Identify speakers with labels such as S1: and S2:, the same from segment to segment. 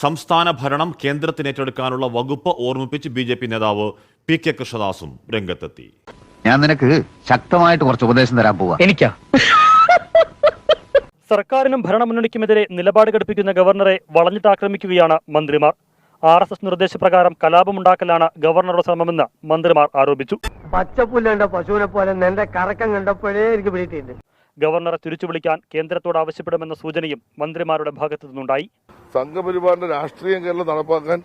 S1: സംസ്ഥാന ഭരണം കേന്ദ്രത്തിന് ഏറ്റെടുക്കാനുള്ള വകുപ്പ് ഓർമ്മിപ്പിച്ച് BJP നേതാവ് PK കൃഷ്ണദാസും രംഗത്തെത്തി.
S2: ഞാൻ നിനക്ക് ശക്തമായിട്ട് കുറച്ച് ഉപദേശം തരാൻ പോവാ.
S3: എനിക്കാ
S4: സർക്കാരിനും ഭരണമുന്നണിക്കുമെതിരെ നിലപാട് ഘടിപ്പിക്കുന്ന ഗവർണറെ വളഞ്ഞിട്ടാക്രമിക്കുകയാണ് മന്ത്രിമാർ. RSS നിർദ്ദേശപ്രകാരം കലാപമുണ്ടാക്കലാണ് ഗവർണറുടെ ശ്രമമെന്ന് മന്ത്രിമാർ ആരോപിച്ചു.
S3: പച്ചപ്പുല്ലേണ്ട പശുവിനെ പോലെ എന്റെ കറക്കം കണ്ടപ്പോഴേ എനിക്ക് പിടിയിട്ടുണ്ട്.
S4: ഗവർണറെ തിരിച്ചു വിളിക്കാൻ കേന്ദ്രത്തോട് ആവശ്യപ്പെടുമെന്ന സൂചനയും മന്ത്രിമാരുടെ ഭാഗത്തു നിന്നുണ്ടായി.
S5: സംഘപരിവാറിന്റെ രാഷ്ട്രീയം കേരളം നടപ്പാക്കാൻ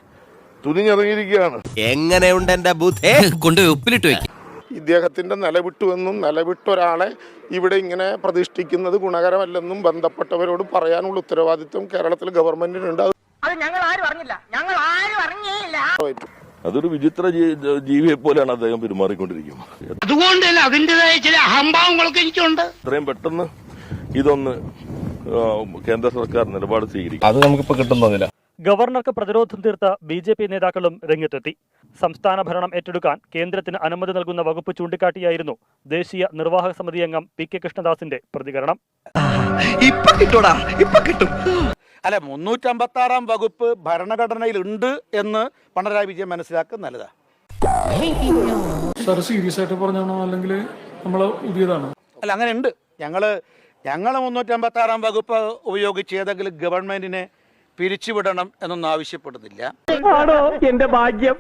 S5: തുനിഞ്ഞിറങ്ങിയിരിക്കുകയാണ്.
S6: എങ്ങനെയുണ്ട് എന്റെ ബുദ്ധി? കൊണ്ടുപോയി ഉപ്പിലിട്ട് വെക്കും.
S5: ഇദ്ദേഹത്തിന്റെ നിലവിട്ടുവെന്നും നിലവിട്ടൊരാളെ ഇവിടെ ഇങ്ങനെ പ്രതിഷ്ഠിക്കുന്നത് ഗുണകരമല്ലെന്നും ബന്ധപ്പെട്ടവരോട് പറയാനുള്ള ഉത്തരവാദിത്വം കേരളത്തിലെ ഗവൺമെന്റിനുണ്ട്.
S7: അതൊരു വിചിത്ര ജീവിയെ പോലെയാണ് അദ്ദേഹം പെരുമാറിക്കൊണ്ടിരിക്കുന്നത്.
S3: അതുകൊണ്ട് തന്നെ അതിൻ്റെതായ ചില അഹംഭാവങ്ങളൊക്കെ എനിക്കുണ്ട്.
S7: എത്രയും പെട്ടെന്ന് ഇതൊന്ന് കേന്ദ്ര സർക്കാർ നിലപാട് സ്വീകരിക്കും.
S8: അത് നമുക്കിപ്പോ കിട്ടുന്നില്ല.
S4: ഗവർണർക്ക് പ്രതിരോധം തീർത്ത BJP നേതാക്കളും രംഗത്തെത്തി. സംസ്ഥാന ഭരണം ഏറ്റെടുക്കാൻ കേന്ദ്രത്തിന് അനുമതി നൽകുന്ന വകുപ്പ് ചൂണ്ടിക്കാട്ടിയായിരുന്നു ദേശീയ നിർവാഹക സമിതി അംഗം PK കൃഷ്ണദാസിന്റെ പ്രതികരണം.
S6: ഇപ്പൊ കിട്ടൂടാ, ഇപ്പൊ കിട്ടും.
S9: അല്ല, 356 വകുപ്പ് ഭരണഘടനയിൽ ഉണ്ട് എന്ന് പിണറായി വിജയൻ മനസ്സിലാക്കുക നല്ലതാ.
S8: സീരിയസ് ആയിട്ട് പറഞ്ഞാണോ അല്ലെങ്കിൽ നമ്മള് പുതിയതാണോ?
S9: അല്ല, അങ്ങനെ ഉണ്ട്. ഞങ്ങള് 356 വകുപ്പ് ഉപയോഗിച്ച് ഏതെങ്കിലും ഗവൺമെന്റിനെ പിരിച്ചുവിടണം എന്നൊന്നും ആവശ്യപ്പെടുന്നില്ല.
S3: എന്റെ ഭാഗ്യം.